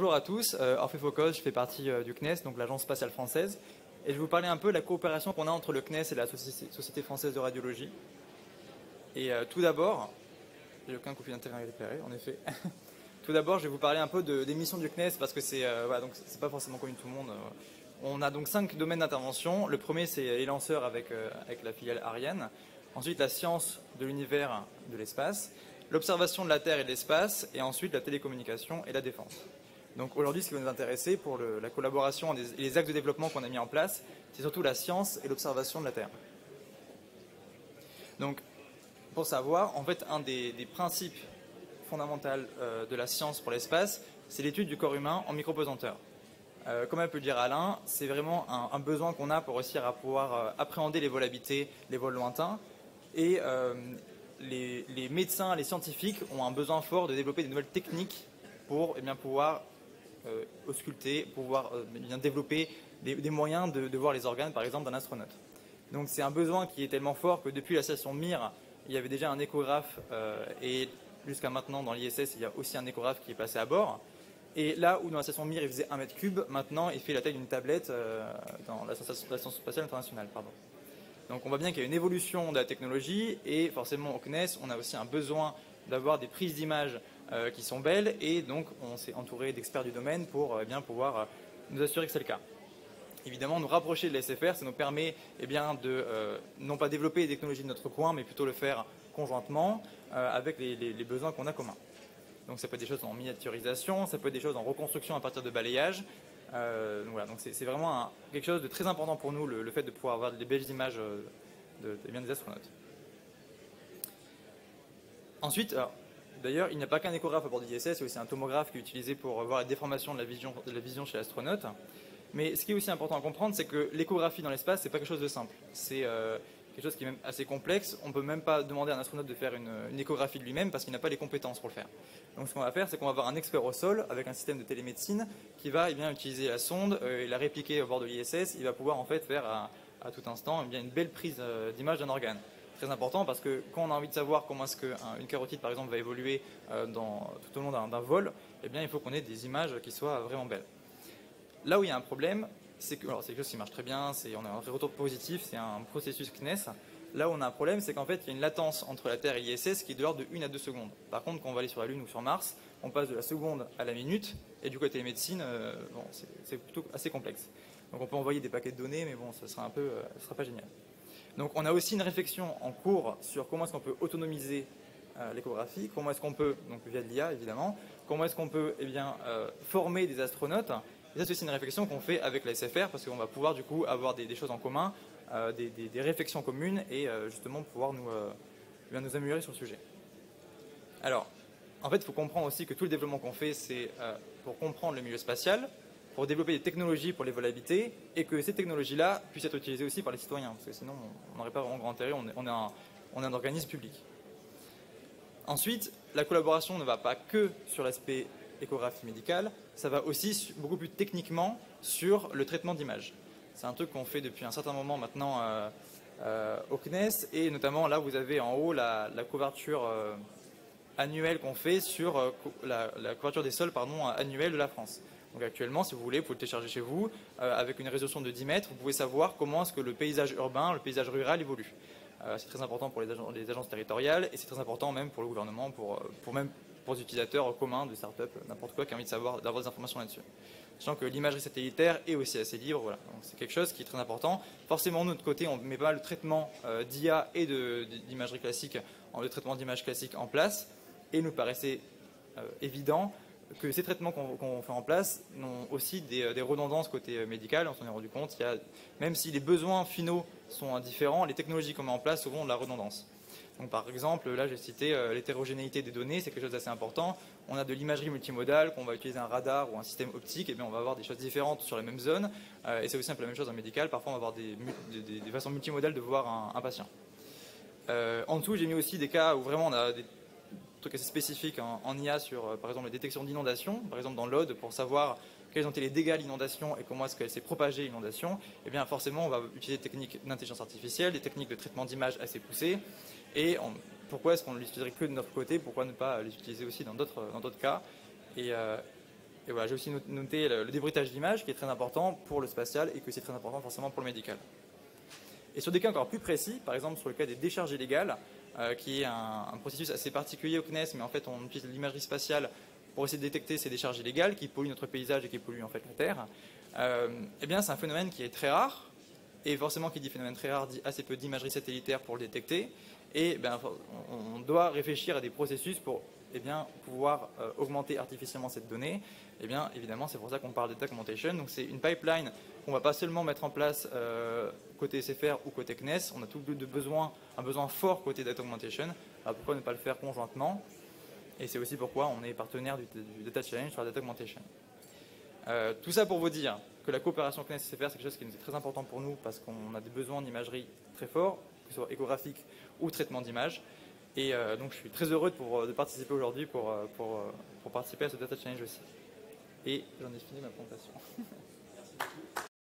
Bonjour à tous, Orphée Focus, je fais partie du CNES, donc l'Agence spatiale française, et je vais vous parler un peu de la coopération qu'on a entre le CNES et la Société française de radiologie. Et tout d'abord, j'ai aucun conflit d'intérêt à déclarer, en effet. Tout d'abord, je vais vous parler un peu des missions du CNES parce que c'est voilà, donc c'est pas forcément connu de tout le monde. On a donc 5 domaines d'intervention. Le premier, c'est les lanceurs avec la filiale Ariane. Ensuite, la science de l'univers, de l'espace, l'observation de la Terre et de l'espace, et ensuite la télécommunication et la défense. Donc aujourd'hui, ce qui va nous intéresser pour la collaboration et les axes de développement qu'on a mis en place, c'est surtout la science et l'observation de la Terre. Donc, pour savoir, en fait, un des principes fondamentaux de la science pour l'espace, c'est l'étude du corps humain en micropesanteur. Comme a pu le dire Alain, c'est vraiment un besoin qu'on a pour réussir à pouvoir appréhender les vols habités, les vols lointains. Et les médecins, les scientifiques ont un besoin fort de développer des nouvelles techniques pour pouvoir ausculter, pouvoir développer des moyens de voir les organes, par exemple, d'un astronaute. Donc c'est un besoin qui est tellement fort que depuis la station Mir, il y avait déjà un échographe et jusqu'à maintenant dans l'ISS, il y a aussi un échographe qui est passé à bord. Et là où dans la station Mir, il faisait 1 mètre cube, maintenant il fait la taille d'une tablette dans la station spatiale internationale. Pardon. Donc on voit bien qu'il y a une évolution de la technologie et forcément au CNES, on a aussi un besoin d'avoir des prises d'images qui sont belles et donc on s'est entouré d'experts du domaine pour pouvoir nous assurer que c'est le cas. Évidemment, nous rapprocher de la SFR, ça nous permet de non pas développer les technologies de notre coin, mais plutôt le faire conjointement avec les besoins qu'on a communs. Donc ça peut être des choses en miniaturisation, ça peut être des choses en reconstruction à partir de balayage. Donc c'est vraiment quelque chose de très important pour nous, le fait de pouvoir avoir des belles images des astronautes. Ensuite, d'ailleurs, il n'y a pas qu'un échographe à bord de l'ISS, il y a aussi un tomographe qui est utilisé pour voir la déformation de la vision chez l'astronaute. Mais ce qui est aussi important à comprendre, c'est que l'échographie dans l'espace, c'est pas quelque chose de simple. C'est quelque chose qui est même assez complexe. On ne peut même pas demander à un astronaute de faire une échographie de lui-même parce qu'il n'a pas les compétences pour le faire. Donc ce qu'on va faire, c'est qu'on va avoir un expert au sol avec un système de télémédecine qui va utiliser la sonde et la répliquer au bord de l'ISS. Il va pouvoir en fait faire à tout instant une belle prise d'image d'un organe. Très important parce que quand on a envie de savoir comment est-ce qu'une carotide par exemple va évoluer tout au long d'un vol, il faut qu'on ait des images qui soient vraiment belles. Là où il y a un problème, c'est quelque chose qui marche très bien, on a un retour positif, c'est un processus CNES. Là où on a un problème, c'est qu'en fait, il y a une latence entre la Terre et l'ISS qui est de l'ordre de 1 à 2 secondes. Par contre, quand on va aller sur la Lune ou sur Mars, on passe de la seconde à la minute, et du côté des médecines, c'est plutôt assez complexe. Donc on peut envoyer des paquets de données, mais bon, ça sera pas génial. Donc on a aussi une réflexion en cours sur comment est-ce qu'on peut autonomiser l'échographie, comment est-ce qu'on peut, donc via de l'IA évidemment, comment est-ce qu'on peut former des astronautes. Et ça, c'est aussi une réflexion qu'on fait avec la SFR parce qu'on va pouvoir du coup avoir des choses en commun, des réflexions communes et justement pouvoir nous améliorer sur le sujet. Alors, en fait, il faut comprendre aussi que tout le développement qu'on fait, c'est pour comprendre le milieu spatial, pour développer des technologies pour les vols habités et que ces technologies-là puissent être utilisées aussi par les citoyens parce que sinon, on n'aurait pas vraiment grand intérêt, on est un organisme public. Ensuite, la collaboration ne va pas que sur l'aspect échographie médicale, ça va aussi beaucoup plus techniquement sur le traitement d'images. C'est un truc qu'on fait depuis un certain moment maintenant au CNES et notamment là vous avez en haut la couverture annuelle qu'on fait sur la couverture des sols annuelle de la France. Donc actuellement, si vous voulez, vous pouvez le télécharger chez vous avec une résolution de 10 mètres, vous pouvez savoir comment est-ce que le paysage urbain, le paysage rural évolue. C'est très important pour les agences territoriales et c'est très important même pour le gouvernement, pour les utilisateurs communs de start-up, n'importe quoi qui a envie d'avoir des informations là-dessus. Sachant que l'imagerie satellitaire est aussi assez libre, voilà. Donc c'est quelque chose qui est très important. Forcément, de notre côté, on met pas le traitement d'IA et d'imagerie classique, le traitement d'image classique en place, et il nous paraissait évident que ces traitements qu'on fait en place ont aussi des redondances côté médical. On s'en est rendu compte, même si les besoins finaux sont différents, les technologies qu'on met en place souvent ont de la redondance. Donc, par exemple, là j'ai cité l'hétérogénéité des données, c'est quelque chose d'assez important. On a de l'imagerie multimodale, qu'on va utiliser un radar ou un système optique, et bien on va avoir des choses différentes sur la même zone. Et c'est aussi un peu la même chose en médical, parfois on va avoir des façons multimodales de voir un patient. En dessous, j'ai mis aussi des cas où vraiment on a des trucs assez spécifiques en IA sur, par exemple, la détection d'inondation, par exemple dans l'Aude, pour savoir quels ont été les dégâts de l'inondation et comment est-ce qu'elle s'est propagée l'inondation. Et bien forcément, on va utiliser des techniques d'intelligence artificielle, des techniques de traitement d'image assez poussées. Et pourquoi est-ce qu'on ne l'utiliserait que de notre côté? Pourquoi ne pas les utiliser aussi dans d'autres cas? Et Et voilà, j'ai aussi noté le débruitage d'images qui est très important pour le spatial et que c'est très important forcément pour le médical. Et sur des cas encore plus précis, par exemple sur le cas des décharges illégales, qui est un processus assez particulier au CNES, mais en fait on utilise l'imagerie spatiale pour essayer de détecter ces décharges illégales qui polluent notre paysage et qui polluent en fait la Terre. Eh bien c'est un phénomène qui est très rare, et forcément qui dit phénomène très rare dit assez peu d'imagerie satellitaire pour le détecter, et on doit réfléchir à des processus pour pouvoir augmenter artificiellement cette donnée. Et bien évidemment c'est pour ça qu'on parle de data augmentation. Donc c'est une pipeline qu'on ne va pas seulement mettre en place côté SFR ou côté CNES, on a tout de besoin, un besoin fort côté data augmentation. Alors pourquoi ne pas le faire conjointement? Et c'est aussi pourquoi on est partenaire du Data Challenge sur la data augmentation. Tout ça pour vous dire que la coopération CNES-SFR, c'est quelque chose qui nous est très important pour nous parce qu'on a des besoins d'imagerie très forts, que ce soit échographique ou traitement d'images. Et donc je suis très heureux de participer aujourd'hui pour participer à ce Data Challenge aussi. Et j'en ai fini ma présentation.